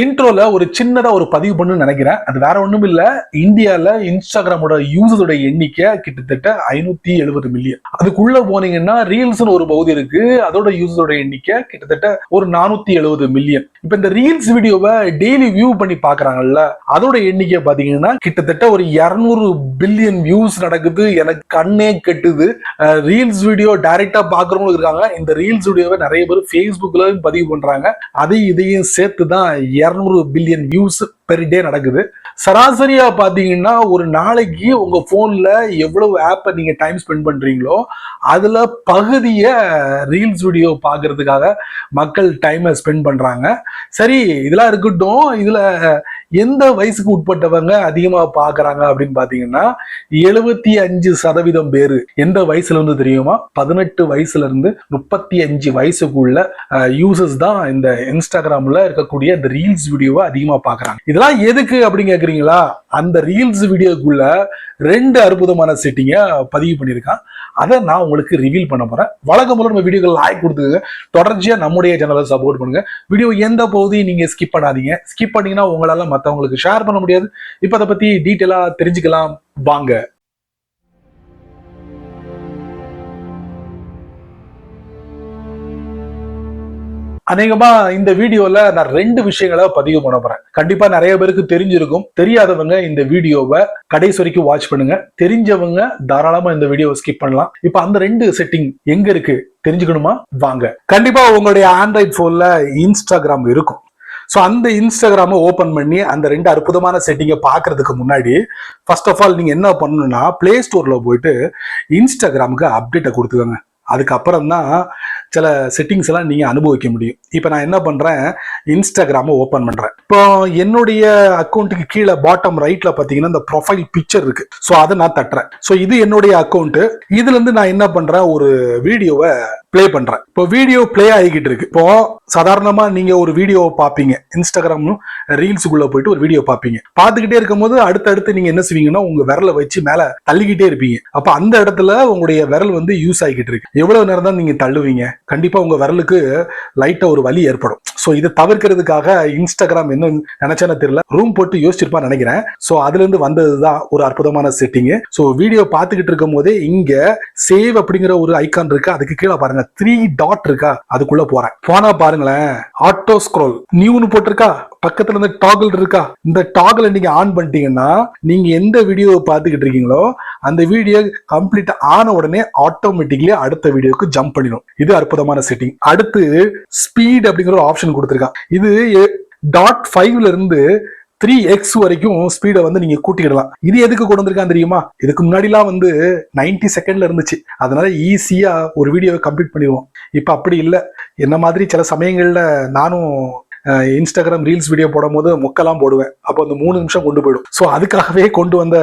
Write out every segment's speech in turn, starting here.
இன்ட்ரோல ஒரு சின்னதா ஒரு பதிவு பண்ணு நினைக்கிறேன். அது வேற ஒண்ணும் இல்ல. இந்தியால இன்ஸ்டாகிராமோட யூசரோட எண்ணிக்கை கிட்டத்தட்ட 570 மில்லியன். அதுக்குள்ள போனீங்கன்னா ரீல்ஸ்னு ஒரு பகுதி இருக்கு. அதோட யூசரோட எண்ணிக்கை கிட்டத்தட்ட ஒரு 470 மில்லியன். இப்ப இந்த ரீல்ஸ் வீடியோவை டெய்லி வியூ பண்ணி பாக்குறாங்கல்ல, அதோட எண்ணிக்கை பாத்தீங்கன்னா கிட்டத்தட்ட ஒரு 200 பில்லியன் வியூஸ் நடக்குது. எனக்கு கண்ணே கெட்டுது. ரீல்ஸ் வீடியோ டைரக்டா பாக்குறவங்க இருக்காங்க. இந்த ரீல்ஸ் வீடியோவை நிறைய பேர் Facebookல பதிவு பண்றாங்க. அதையும் இதையும் சேர்த்து தான் 200 பில்லியன் வியூஸ் பெர் டே நடக்குது. சராசரியா பாத்தீங்கன்னா ஒரு நாளைக்கு உங்க போன்ல எவ்வளவு ஆப்பை நீங்க டைம் ஸ்பெண்ட் பண்றீங்களோ அதுல பகுதிய ரீல்ஸ் வீடியோ பாக்குறதுக்காக மக்கள் டைமை ஸ்பெண்ட் பண்றாங்க. சரி, இதெல்லாம் இருக்கட்டும். இதுல எந்த வயசுக்கு உட்பட்டவங்க அதிகமா பாக்குறாங்க அப்படின்னு பாத்தீங்கன்னா 75% பேரு எந்த வயசுல இருந்து தெரியுமா? 18 வயசுல இருந்து 35 வயசுக்குள்ள யூசர்ஸ் தான் இந்த இன்ஸ்டாகிராம்ல இருக்கக்கூடிய இந்த ரீல்ஸ் வீடியோவை அதிகமா பாக்குறாங்க. இதெல்லாம் எதுக்கு அப்படின்னு கேக்குறீங்களா? அந்த ரீல்ஸ் வீடியோக்குள்ள 2 அற்புதமான செட்டிங்க பதிவு பண்ணியிருக்கான். அதை நான் உங்களுக்கு ரிவீல் பண்ண போறேன். வழக்கம் போல நம்ம வீடியோக்கள் லைக் கொடுத்துங்க. தொடர்ச்சியா நம்முடைய சேனலை சப்போர்ட் பண்ணுங்க. வீடியோ எந்த பகுதியும் நீங்க ஸ்கிப் பண்ணாதீங்க. ஸ்கிப் பண்ணீங்கன்னா உங்களால மற்றவங்களுக்கு ஷேர் பண்ண முடியாது. இப்ப அதை பத்தி டீட்டெயிலா தெரிஞ்சுக்கலாம் வாங்க. அநேகமா இந்த வீடியோல நான் 2 விஷயங்களை பதிவு பண்ண போறேன். கண்டிப்பா நிறைய பேருக்கு தெரிஞ்சிருக்கும். தெரியாதவங்க இந்த வீடியோவை கடைசி வரைக்கும் வாட்ச் பண்ணுங்க. தெரிஞ்சவங்க தாராளமா இந்த வீடியோவை ஸ்கிப் பண்ணலாம். இப்ப அந்த 2 செட்டிங் எங்க இருக்கு தெரிஞ்சுக்கணுமா? வாங்க. கண்டிப்பா உங்களுடைய ஆண்ட்ராய்ட் போன்ல இன்ஸ்டாகிராம் இருக்கும். ஸோ அந்த இன்ஸ்டாகிராமை ஓப்பன் பண்ணி அந்த 2 அற்புதமான செட்டிங்கை பார்க்கறதுக்கு முன்னாடி ஃபர்ஸ்ட் ஆஃப் ஆல் நீங்க என்ன பண்ணணும்னா பிளே ஸ்டோர்ல போயிட்டு இன்ஸ்டாகிராமுக்கு அப்டேட்டை கொடுத்துக்கோங்க. அதுக்கப்புறம் தான் சில செட்டிங்ஸ் எல்லாம் நீங்க அனுபவிக்க முடியும். இப்போ நான் என்ன பண்றேன், இன்ஸ்டாகிராமை ஓப்பன் பண்றேன். இப்போ என்னுடைய அக்கௌண்ட்டுக்கு கீழே பாட்டம் ரைட்ல பாத்தீங்கன்னா இந்த ப்ரொஃபைல் பிக்சர் இருக்கு. ஸோ அதை நான் தட்டுறேன். ஸோ இது என்னுடைய அக்கௌண்ட். இதுல இருந்து நான் என்ன பண்றேன், ஒரு வீடியோவை பிளே பண்றேன். இப்போ வீடியோ பிளே ஆகிக்கிட்டு இருக்கு. இப்போ சாதாரணமா நீங்க ஒரு வீடியோவை பார்ப்பீங்க. இன்ஸ்டாகிராம் ரீல்ஸுக்குள்ள போயிட்டு ஒரு வீடியோ பார்ப்பீங்க. பார்த்துக்கிட்டே இருக்கும் போது அடுத்தடுத்து நீங்க என்ன செய்வீங்கன்னா உங்க விரலை வச்சு மேல தள்ளிக்கிட்டே இருப்பீங்க. அப்ப அந்த இடத்துல உங்களுடைய விரல் வந்து யூஸ் ஆகிக்கிட்டு இருக்கு. எவ்வளவு நேரம் தான் நீங்க தள்ளுவீங்க? கண்டிப்பா உங்க விரலுக்கு லைட்டா ஒரு வலி ஏற்படும். சோ இதை தவிர்க்கிறதுக்காக இன்ஸ்டாகிராம் என்ன நினைச்சேன்னு தெரியல, ரூம் போட்டு யோசிச்சிருப்பான்னு நினைக்கிறேன். சோ அதுல இருந்து வந்ததுதான் ஒரு அற்புதமான செட்டிங். சோ வீடியோ பார்த்துக்கிட்டு இருக்கும் போதே இங்க சேவ் அப்படிங்கிற ஒரு ஐகான் இருக்கு. அதுக்கு கீழே பாருங்க 3 டாட் இருக்கா, அதுக்குள்ள போறேன். போனா பாருங்களேன், ஆட்டோ ஸ்க்ரோல் நியூன்னு போட்டிருக்கா, பக்கத்துல இருந்து டாகிள் இருக்கா. இந்த டாகிள் நீங்க ஆன் பண்ணிட்டீங்கன்னா நீங்க எந்த வீடியோவை பார்த்துக்கிட்டு இருக்கீங்களோ அந்த வீடியோ கம்ப்ளீட் ஆன உடனே ஆட்டோமேட்டிக்லி அடுத்த வீடியோக்கு ஜம்ப் பண்ணிடும். இது அற்புதமான செட்டிங். அடுத்து ஸ்பீட் அப்படிங்கிற ஒரு ஆப்ஷன் கொடுத்திருக்கான். இது .5ல இருந்து 3x வரைக்கும் ஸ்பீடை வந்து நீங்க கூட்டிடலாம். இது எதுக்கு கொண்டு வந்திருக்கான் தெரியுமா? இதுக்கு முன்னாடிலாம் வந்து 90 செகண்ட்ல இருந்துச்சு. அதனால ஈஸியா ஒரு வீடியோவை கம்ப்ளீட் பண்ணிடுவோம். இப்ப அப்படி இல்லை. என்ன மாதிரி சில சமயங்கள்ல நானும் இன்ஸ்டாகிராம் ரீல்ஸ் வீடியோ போடும் போது மொக்கெல்லாம் போடுவேன். அப்போ அந்த 3 நிமிஷம் கொண்டு போயிடும். ஸோ அதுக்காகவே கொண்டு வந்த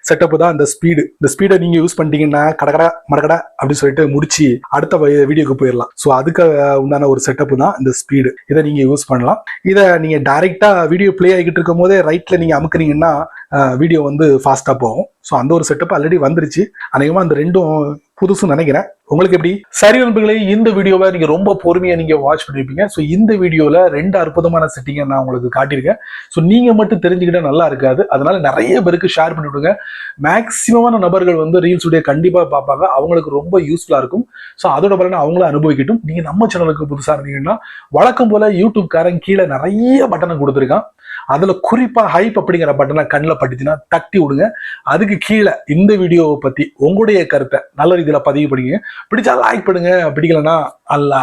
செட்டப் தான் இந்த ஸ்பீடு. இந்த ஸ்பீடை நீங்க யூஸ் பண்ணிட்டீங்கன்னா கடகடா மடகடா அப்படின்னு சொல்லிட்டு முடிச்சு அடுத்த வீடியோக்கு போயிடலாம். ஸோ அதுக்கு உண்டான ஒரு செட்டப் தான் இந்த ஸ்பீடு. இதை நீங்க யூஸ் பண்ணலாம். இதை நீங்க டைரக்டா வீடியோ பிளே ஆகிட்டு இருக்கும் போதே ரைட்ல நீங்க அமுக்குனீங்கன்னா வீடியோ வந்து ஃபாஸ்டா போகும். ஸோ அந்த ஒரு செட்டப் ஆல்ரெடி வந்துருச்சு. அநேகமா அந்த 2ம் புதுசு நினைக்கிறேன். உங்களுக்கு எப்படி? சரி நண்பர்களே, இந்த வீடியோவை நீங்க ரொம்ப பொறுமையா நீங்க வாட்ச் பண்ணிருப்பீங்க. ஸோ இந்த வீடியோல 2 அற்புதமான செட்டிங்கை நான் உங்களுக்கு காட்டியிருக்கேன். ஸோ நீங்க மட்டும் தெரிஞ்சுக்கிட்டா நல்லா இருக்காது. அதனால நிறைய பேருக்கு ஷேர் பண்ணி விடுங்க. மேக்சிமமான நபர்கள் வந்து ரீல்ஸ் வீடியோ கண்டிப்பா பார்ப்பாங்க. அவங்களுக்கு ரொம்ப யூஸ்ஃபுல்லா இருக்கும். ஸோ அதோட பலனை அவங்களும் அனுபவிக்கட்டும். நீங்க நம்ம சேனலுக்கு புதுசா இருந்தீங்கன்னா வழக்கம் போல யூடியூப் காரன் கீழே நிறைய பட்டனை கொடுத்துருக்கான். அதுல குறிப்பா ஹைப் அப்படிங்கிற பட்டனை கண்ணில் பட்டுச்சுன்னா தட்டி விடுங்க. அதுக்கு கீழே இந்த வீடியோவை பத்தி உங்களுடைய கருத்தை நல்ல ரீதியில பதிவு பண்ணுங்க. பிடிச்சா லைக் பண்ணுங்க, பிடிக்கலன்னா அல்ல